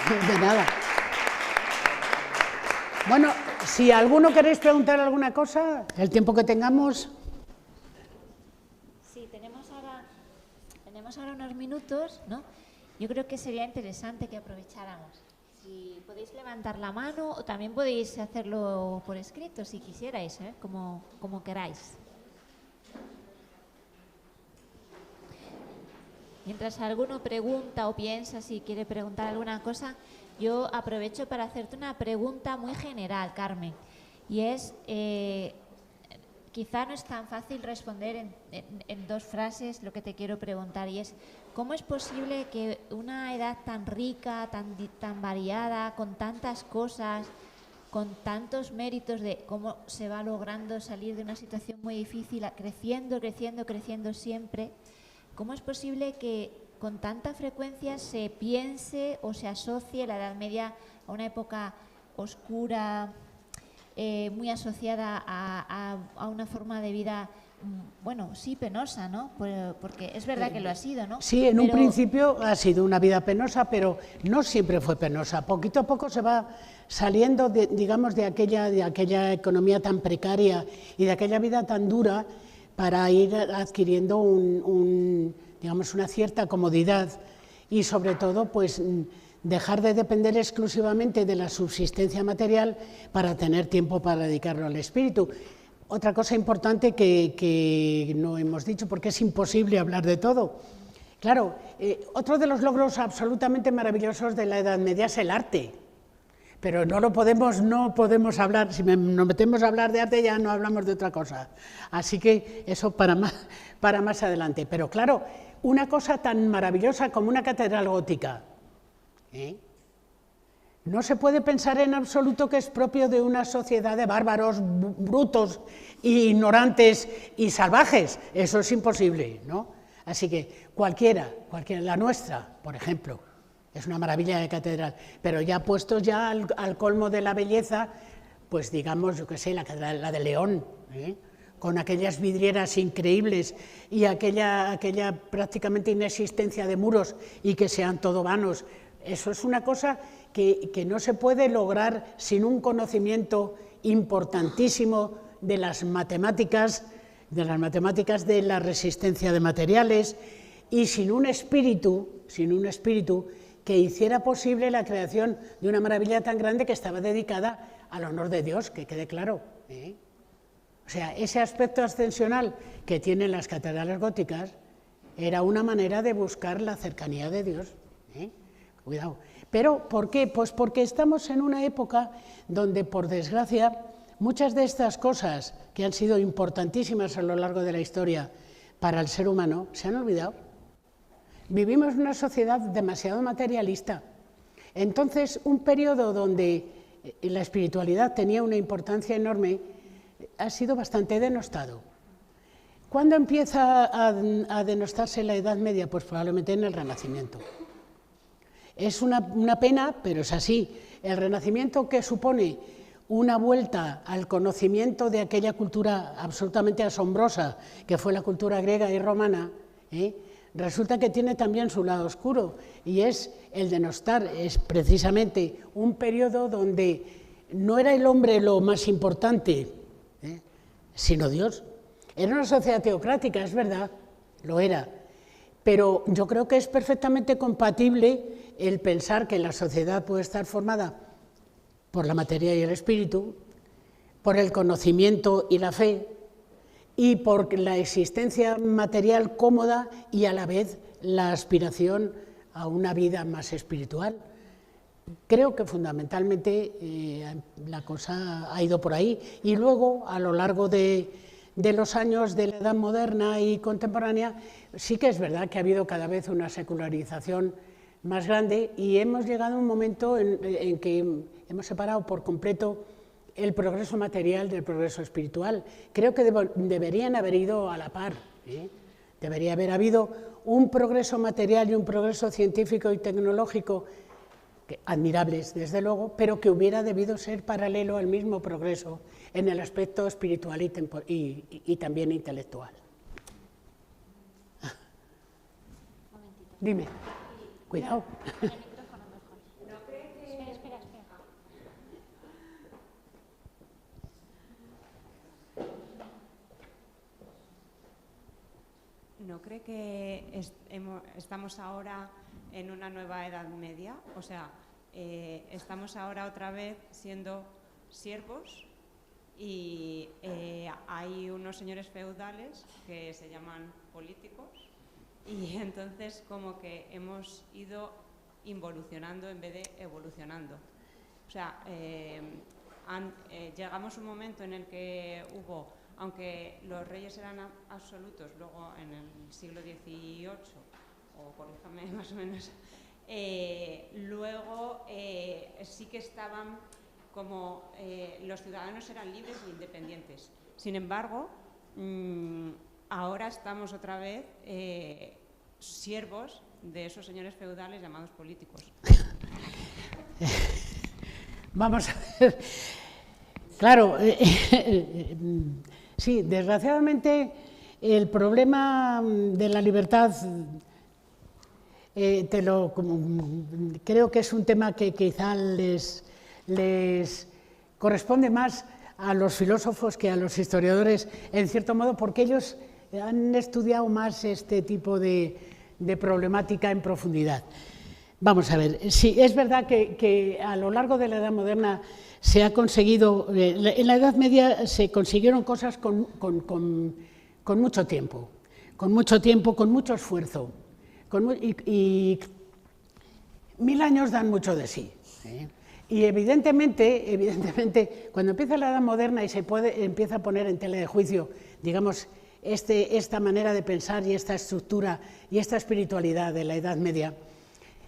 De nada. Bueno, si alguno queréis preguntar alguna cosa, el tiempo que tengamos.
Sí, tenemos ahora unos minutos, ¿no? Yo creo que sería interesante que aprovecháramos. Si podéis levantar la mano o también podéis hacerlo por escrito, si quisierais, como queráis. Mientras alguno pregunta o piensa si quiere preguntar alguna cosa, yo aprovecho para hacerte una pregunta muy general, Carmen. Y es, quizá no es tan fácil responder en 2 frases lo que te quiero preguntar, y es, ¿cómo es posible que una edad tan rica, tan variada, con tantas cosas, con tantos méritos de cómo se va logrando salir de una situación muy difícil, creciendo siempre, cómo es posible que con tanta frecuencia se piense o se asocie la Edad Media a una época oscura, muy asociada a una forma de vida, bueno, sí, penosa, ¿no? Porque es verdad que lo ha sido, ¿no?
Sí, en un principio ha sido una vida penosa, pero no siempre fue penosa. Poquito a poco se va saliendo, de aquella economía tan precaria y de aquella vida tan dura para ir adquiriendo una cierta comodidad y, sobre todo, pues dejar de depender exclusivamente de la subsistencia material para tener tiempo para dedicarlo al espíritu. Otra cosa importante que no hemos dicho, porque es imposible hablar de todo. Claro, otro de los logros absolutamente maravillosos de la Edad Media es el arte, pero no podemos hablar, si nos metemos a hablar de arte ya no hablamos de otra cosa. Así que eso para más adelante. Pero claro, una cosa tan maravillosa como una catedral gótica, no se puede pensar en absoluto que es propio de una sociedad de bárbaros, brutos, ignorantes y salvajes. Eso es imposible, ¿no? Así que cualquiera, la nuestra, por ejemplo, es una maravilla de catedral, pero ya puestos ya al colmo de la belleza, pues digamos, yo qué sé, la catedral, la de León, con aquellas vidrieras increíbles y aquella prácticamente inexistencia de muros y que sean todo vanos. Eso es una cosa que no se puede lograr sin un conocimiento importantísimo de las matemáticas, de la resistencia de materiales, y sin un espíritu que hiciera posible la creación de una maravilla tan grande que estaba dedicada al honor de Dios, que quede claro. O sea, ese aspecto ascensional que tienen las catedrales góticas era una manera de buscar la cercanía de Dios. Cuidado. ¿Pero por qué? Pues porque estamos en una época donde, por desgracia, muchas de estas cosas que han sido importantísimas a lo largo de la historia para el ser humano se han olvidado. Vivimos en una sociedad demasiado materialista. Entonces, un periodo donde la espiritualidad tenía una importancia enorme ha sido bastante denostado. ¿Cuándo empieza a denostarse la Edad Media? Pues probablemente en el Renacimiento. Es una pena, pero es así. El Renacimiento, que supone una vuelta al conocimiento de aquella cultura absolutamente asombrosa que fue la cultura griega y romana, resulta que tiene también su lado oscuro, y es el denostar. Es precisamente un periodo donde no era el hombre lo más importante, sino Dios. Era una sociedad teocrática, es verdad, lo era, pero yo creo que es perfectamente compatible el pensar que la sociedad puede estar formada por la materia y el espíritu, por el conocimiento y la fe, y por la existencia material cómoda y a la vez la aspiración a una vida más espiritual. Creo que fundamentalmente la cosa ha ido por ahí, y luego a lo largo de los años de la edad moderna y contemporánea sí que es verdad que ha habido cada vez una secularización más grande, y hemos llegado a un momento en que hemos separado por completo el progreso material del progreso espiritual. Creo que deberían haber ido a la par, ¿eh? Debería haber habido un progreso material y un progreso científico y tecnológico admirables, desde luego, pero que hubiera debido ser paralelo al mismo progreso en el aspecto espiritual y también intelectual. Dime, cuidado.
¿No cree que estamos ahora en una nueva Edad Media? O sea, estamos ahora otra vez siendo siervos y hay unos señores feudales que se llaman políticos, y entonces como que hemos ido involucionando en vez de evolucionando. O sea, llegamos a un momento en el que hubo, aunque los reyes eran absolutos, luego en el siglo XVIII, o corríjame más o menos, luego sí que estaban como los ciudadanos eran libres e independientes. Sin embargo, ahora estamos otra vez siervos de esos señores feudales llamados políticos.
Vamos a ver. Claro, sí, desgraciadamente el problema de la libertad creo que es un tema que quizá les corresponde más a los filósofos que a los historiadores, en cierto modo, porque ellos han estudiado más este tipo de problemática en profundidad. Vamos a ver, sí, es verdad que a lo largo de la Edad Moderna se ha conseguido, en la Edad Media se consiguieron cosas con mucho tiempo, con mucho esfuerzo, y 1000 años dan mucho de sí, ¿eh? Y evidentemente, cuando empieza la Edad Moderna y empieza a poner en tela de juicio, digamos, esta manera de pensar y esta estructura y esta espiritualidad de la Edad Media,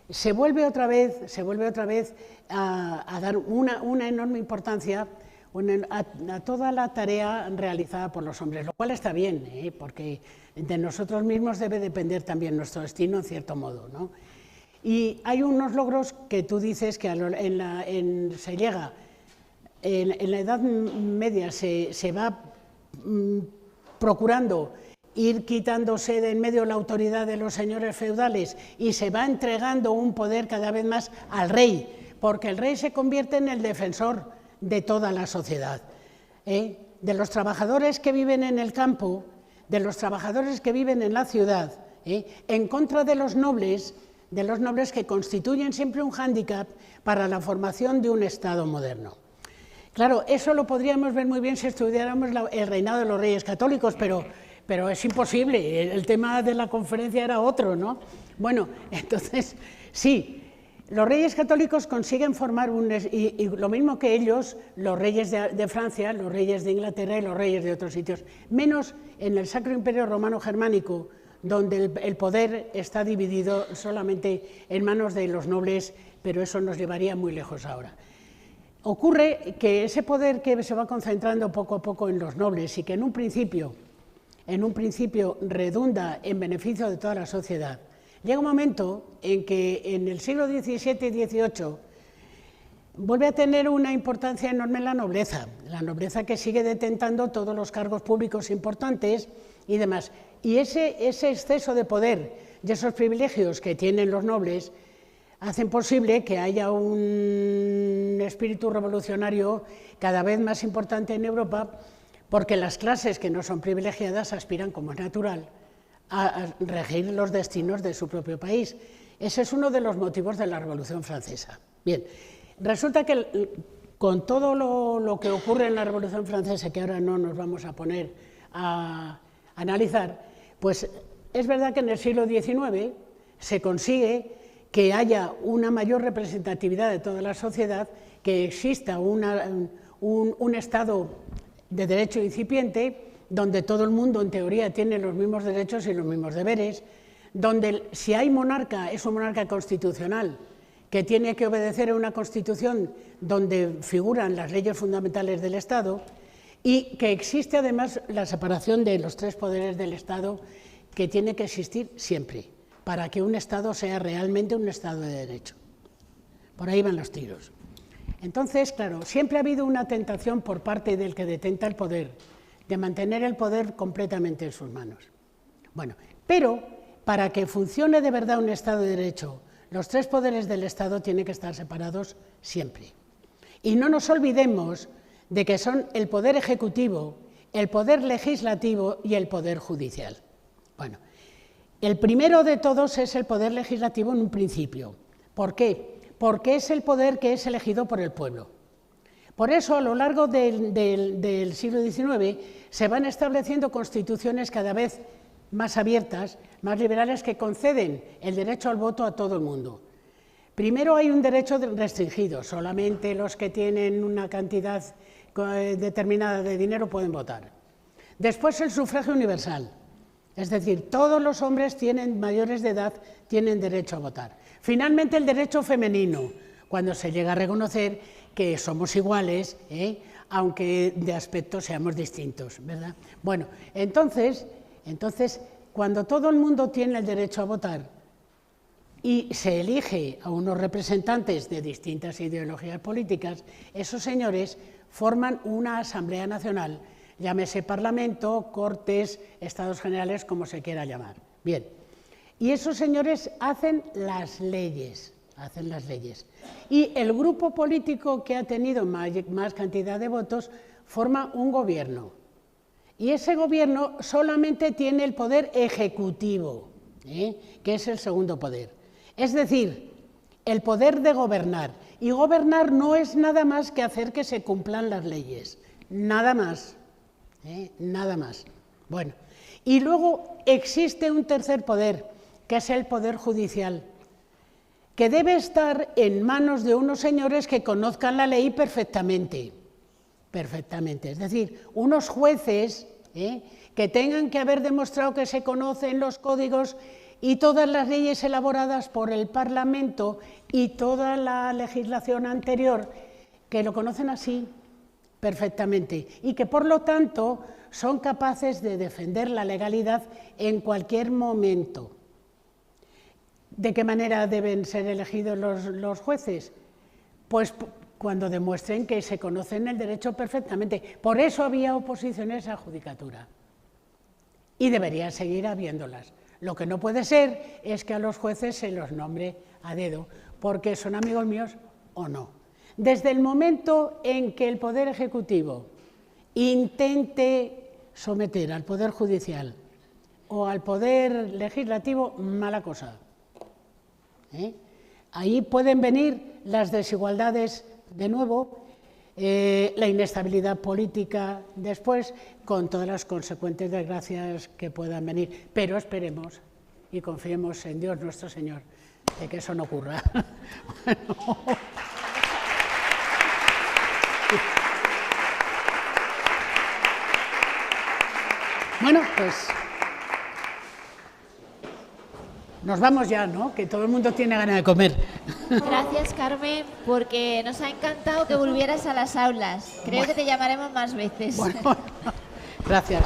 se vuelve otra vez a dar una enorme importancia a toda la tarea realizada por los hombres, lo cual está bien, porque de nosotros mismos debe depender también nuestro destino, en cierto modo, ¿no? Y hay unos logros que tú dices que se llega, en la Edad Media se va procurando ir quitándose de en medio la autoridad de los señores feudales y se va entregando un poder cada vez más al rey, porque el rey se convierte en el defensor de toda la sociedad, de los trabajadores que viven en el campo, de los trabajadores que viven en la ciudad, en contra de los nobles que constituyen siempre un hándicap para la formación de un Estado moderno. Claro, eso lo podríamos ver muy bien si estudiáramos el reinado de los reyes católicos, pero es imposible, el tema de la conferencia era otro, ¿no? Bueno, entonces, sí, los reyes católicos consiguen formar y lo mismo que ellos, los reyes de Francia, los reyes de Inglaterra y los reyes de otros sitios, menos en el Sacro Imperio Romano Germánico, donde el poder está dividido solamente en manos de los nobles, pero eso nos llevaría muy lejos ahora. Ocurre que ese poder que se va concentrando poco a poco en los nobles y que en un principio redunda en beneficio de toda la sociedad, llega un momento en que en el siglo XVII y XVIII vuelve a tener una importancia enorme la nobleza que sigue detentando todos los cargos públicos importantes y demás. Y ese exceso de poder y esos privilegios que tienen los nobles hacen posible que haya un espíritu revolucionario cada vez más importante en Europa, porque las clases que no son privilegiadas aspiran, como es natural, a regir los destinos de su propio país. Ese es uno de los motivos de la Revolución Francesa. Bien, resulta que con todo lo que ocurre en la Revolución Francesa, que ahora no nos vamos a poner a analizar, pues es verdad que en el siglo XIX se consigue que haya una mayor representatividad de toda la sociedad, que exista un Estado de derecho incipiente, donde todo el mundo en teoría tiene los mismos derechos y los mismos deberes, donde si hay monarca, es un monarca constitucional, que tiene que obedecer a una constitución donde figuran las leyes fundamentales del Estado, y que existe además la separación de los tres poderes del Estado, que tiene que existir siempre, para que un Estado sea realmente un Estado de derecho. Por ahí van los tiros. Entonces, claro, siempre ha habido una tentación por parte del que detenta el poder, de mantener el poder completamente en sus manos. Bueno, pero para que funcione de verdad un Estado de derecho, los tres poderes del Estado tienen que estar separados siempre. Y no nos olvidemos de que son el poder ejecutivo, el poder legislativo y el poder judicial. Bueno, el primero de todos es el poder legislativo en un principio. ¿Por qué? Porque es el poder que es elegido por el pueblo. Por eso, a lo largo del siglo XIX, se van estableciendo constituciones cada vez más abiertas, más liberales, que conceden el derecho al voto a todo el mundo. Primero hay un derecho restringido, solamente los que tienen una cantidad determinada de dinero pueden votar. Después el sufragio universal, es decir, todos los hombres mayores de edad tienen derecho a votar. Finalmente el derecho femenino, cuando se llega a reconocer que somos iguales, aunque de aspecto seamos distintos, ¿verdad? Bueno, entonces, cuando todo el mundo tiene el derecho a votar y se elige a unos representantes de distintas ideologías políticas, esos señores forman una Asamblea Nacional, llámese Parlamento, Cortes, Estados Generales, como se quiera llamar. Bien, y esos señores hacen las leyes, y el grupo político que ha tenido más cantidad de votos forma un gobierno, y ese gobierno solamente tiene el poder ejecutivo, que es el segundo poder, es decir, el poder de gobernar, y gobernar no es nada más que hacer que se cumplan las leyes, nada más, nada más. Bueno, y luego existe un tercer poder, que es el poder judicial, que debe estar en manos de unos señores que conozcan la ley perfectamente, es decir, unos jueces que tengan que haber demostrado que se conocen los códigos y todas las leyes elaboradas por el Parlamento y toda la legislación anterior, que lo conocen así perfectamente y que por lo tanto son capaces de defender la legalidad en cualquier momento. ¿De qué manera deben ser elegidos los jueces? Pues cuando demuestren que se conocen el derecho perfectamente. Por eso había oposiciones a judicatura y debería seguir habiéndolas. Lo que no puede ser es que a los jueces se los nombre a dedo, porque son amigos míos o no. Desde el momento en que el Poder Ejecutivo intente someter al Poder Judicial o al Poder Legislativo, mala cosa. Ahí pueden venir las desigualdades de nuevo, la inestabilidad política después, con todas las consecuentes desgracias que puedan venir. Pero esperemos y confiemos en Dios nuestro Señor de que eso no ocurra. Bueno, pues nos vamos ya, ¿no? Que todo el mundo tiene ganas de comer.
Gracias, Carmen, porque nos ha encantado que volvieras a las aulas. Creo que te llamaremos más veces.
Bueno, gracias.